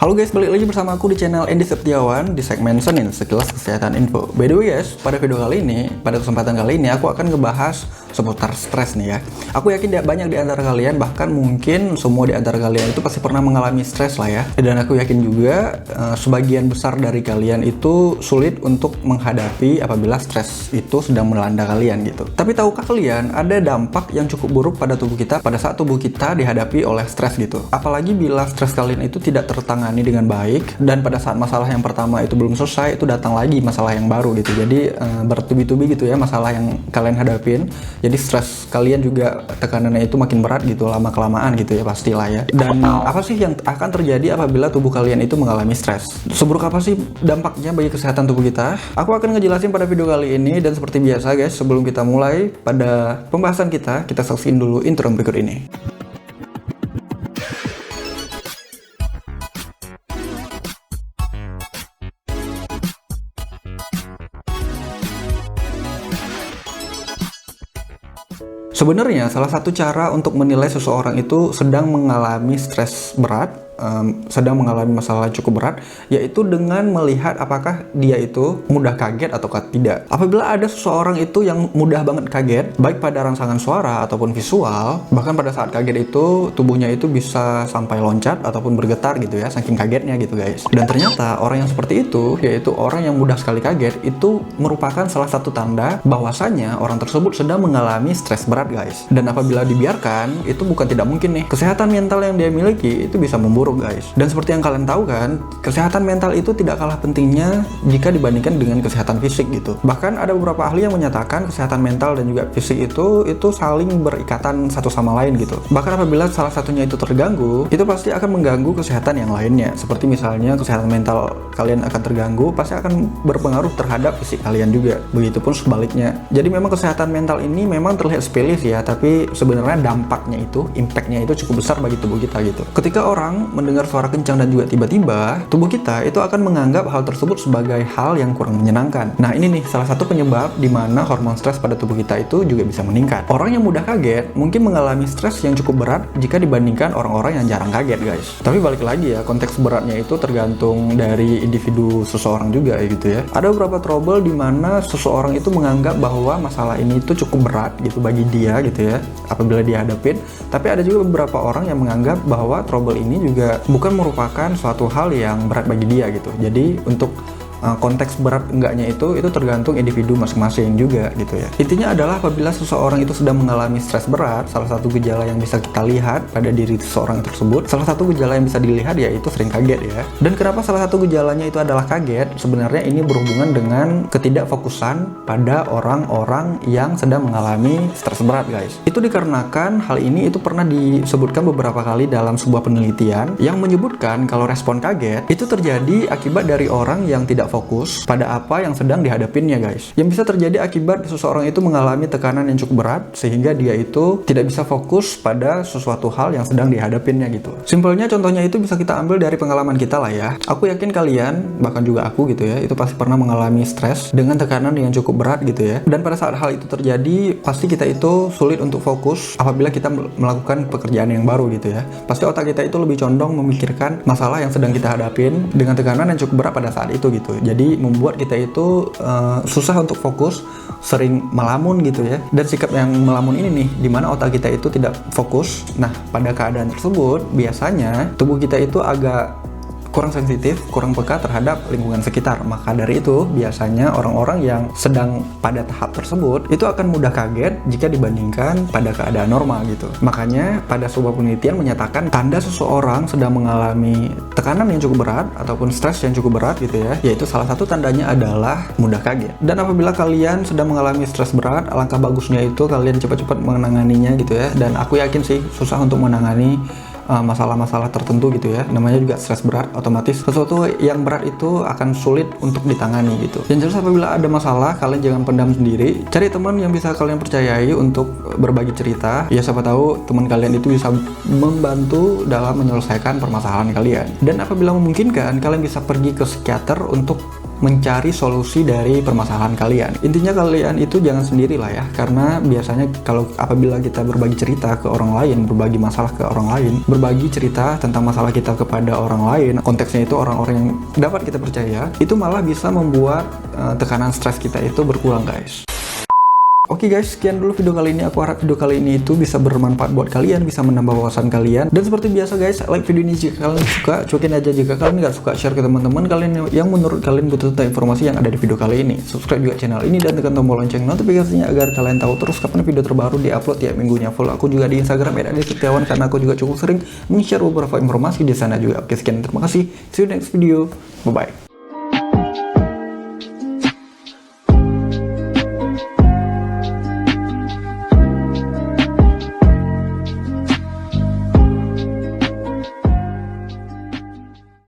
Halo guys, balik lagi bersama aku di channel Andy Setiawan di segmen Senin Sekilas Kesehatan Info. By the way guys, pada video kali ini, pada kesempatan kali ini aku akan ngebahas seputar stres nih ya. Aku yakin banyak di antara kalian, bahkan mungkin semua di antara kalian itu pasti pernah mengalami stres lah ya. Dan aku yakin juga sebagian besar dari kalian itu sulit untuk menghadapi apabila stres itu sedang melanda kalian gitu. Tapi tahukah kalian ada dampak yang cukup buruk pada tubuh kita pada saat tubuh kita dihadapi oleh stres gitu. Apalagi bila stres kalian itu tidak tertangani dengan baik, dan pada saat masalah yang pertama itu belum selesai, itu datang lagi masalah yang baru gitu. Jadi bertubi-tubi gitu ya masalah yang kalian hadapin. Jadi stres kalian juga tekanannya itu makin berat gitu lama-kelamaan gitu ya, pastilah ya. Dan apa sih yang akan terjadi apabila tubuh kalian itu mengalami stres? Seburuk apa sih dampaknya bagi kesehatan tubuh kita? Aku akan ngejelasin pada video kali ini, dan seperti biasa guys, sebelum kita mulai pada pembahasan kita saksiin dulu intro berikut ini. Sebenarnya salah satu cara untuk menilai seseorang itu sedang mengalami stres berat, sedang mengalami masalah cukup berat, yaitu dengan melihat apakah dia itu mudah kaget ataukah tidak. Apabila ada seseorang itu yang mudah banget kaget, baik pada rangsangan suara ataupun visual, bahkan pada saat kaget itu tubuhnya itu bisa sampai loncat ataupun bergetar gitu ya, saking kagetnya gitu guys. Dan ternyata orang yang seperti itu, yaitu orang yang mudah sekali kaget, itu merupakan salah satu tanda bahwasanya orang tersebut sedang mengalami stres berat guys. Dan apabila dibiarkan, itu bukan tidak mungkin nih, kesehatan mental yang dia miliki itu bisa memburuk guys. Dan seperti yang kalian tahu kan, kesehatan mental itu tidak kalah pentingnya jika dibandingkan dengan kesehatan fisik gitu. Bahkan ada beberapa ahli yang menyatakan kesehatan mental dan juga fisik itu saling berikatan satu sama lain gitu. Bahkan apabila salah satunya itu terganggu, itu pasti akan mengganggu kesehatan yang lainnya. Seperti misalnya kesehatan mental kalian akan terganggu, pasti akan berpengaruh terhadap fisik kalian juga. Begitupun sebaliknya. Jadi memang kesehatan mental ini memang terlihat sepele ya, tapi sebenarnya dampaknya itu, impactnya itu cukup besar bagi tubuh kita gitu. Ketika orang mendengar suara kencang dan juga tiba-tiba, tubuh kita itu akan menganggap hal tersebut sebagai hal yang kurang menyenangkan. Nah ini nih salah satu penyebab di mana hormon stres pada tubuh kita itu juga bisa meningkat. Orang yang mudah kaget mungkin mengalami stres yang cukup berat jika dibandingkan orang-orang yang jarang kaget guys. Tapi balik lagi ya, konteks beratnya itu tergantung dari individu seseorang juga gitu ya. Ada beberapa trouble di mana seseorang itu menganggap bahwa masalah ini itu cukup berat gitu bagi dia gitu ya apabila dihadapin. Tapi ada juga beberapa orang yang menganggap bahwa trouble ini juga bukan merupakan suatu hal yang berat bagi dia gitu. Jadi untuk konteks berat enggaknya itu tergantung individu masing-masing juga gitu ya. Intinya adalah apabila seseorang itu sedang mengalami stres berat, salah satu gejala yang bisa kita lihat pada diri seseorang tersebut, salah satu gejala yang bisa dilihat yaitu sering kaget ya. Dan kenapa salah satu gejalanya itu adalah kaget? Sebenarnya ini berhubungan dengan ketidakfokusan pada orang-orang yang sedang mengalami stres berat guys. Itu dikarenakan hal ini itu pernah disebutkan beberapa kali dalam sebuah penelitian yang menyebutkan kalau respon kaget itu terjadi akibat dari orang yang tidak fokus pada apa yang sedang dihadapinnya guys. Yang bisa terjadi akibat seseorang itu mengalami tekanan yang cukup berat sehingga dia itu tidak bisa fokus pada sesuatu hal yang sedang dihadapinnya gitu. Simpelnya contohnya itu bisa kita ambil dari pengalaman kita lah ya. Aku yakin kalian, bahkan juga aku gitu ya, itu pasti pernah mengalami stres dengan tekanan yang cukup berat gitu ya. Dan pada saat hal itu terjadi, pasti kita itu sulit untuk fokus apabila kita melakukan pekerjaan yang baru gitu ya. Pasti otak kita itu lebih condong memikirkan masalah yang sedang kita hadapin dengan tekanan yang cukup berat pada saat itu gitu. Jadi membuat kita itu susah untuk fokus, sering melamun gitu ya. Dan sikap yang melamun ini nih, dimana otak kita itu tidak fokus. Nah pada keadaan tersebut biasanya tubuh kita itu agak kurang sensitif, kurang peka terhadap lingkungan sekitar. Maka dari itu biasanya orang-orang yang sedang pada tahap tersebut itu akan mudah kaget jika dibandingkan pada keadaan normal gitu. Makanya pada sebuah penelitian menyatakan tanda seseorang sedang mengalami tekanan yang cukup berat ataupun stres yang cukup berat gitu ya, yaitu salah satu tandanya adalah mudah kaget. Dan apabila kalian sedang mengalami stres berat, alangkah bagusnya itu kalian cepat-cepat menanganinya gitu ya. Dan aku yakin sih susah untuk menangani masalah-masalah tertentu gitu ya, namanya juga stres berat, otomatis sesuatu yang berat itu akan sulit untuk ditangani gitu. Yang jelas apabila ada masalah, kalian jangan pendam sendiri, cari teman yang bisa kalian percayai untuk berbagi cerita ya, siapa tahu teman kalian itu bisa membantu dalam menyelesaikan permasalahan kalian. Dan apabila memungkinkan, kalian bisa pergi ke psikiater untuk mencari solusi dari permasalahan kalian. Intinya kalian itu jangan sendiri lah ya, karena biasanya kalau apabila kita berbagi cerita ke orang lain, berbagi masalah ke orang lain, berbagi cerita tentang masalah kita kepada orang lain, konteksnya itu orang-orang yang dapat kita percaya, itu malah bisa membuat tekanan stres kita itu berkurang, guys. Oke guys, sekian dulu video kali ini. Aku harap video kali ini itu bisa bermanfaat buat kalian, bisa menambah wawasan kalian. Dan seperti biasa guys, like video ini jika kalian suka, cuekin aja jika kalian nggak suka, share ke teman-teman kalian yang menurut kalian butuh tentang informasi yang ada di video kali ini. Subscribe juga channel ini dan tekan tombol lonceng notifikasinya agar kalian tahu terus kapan video terbaru diupload tiap minggunya. Follow aku juga di Instagram @adisetiawan karena aku juga cukup sering men-share beberapa informasi di sana juga. Oke, sekian, terima kasih. See you next video. Bye bye.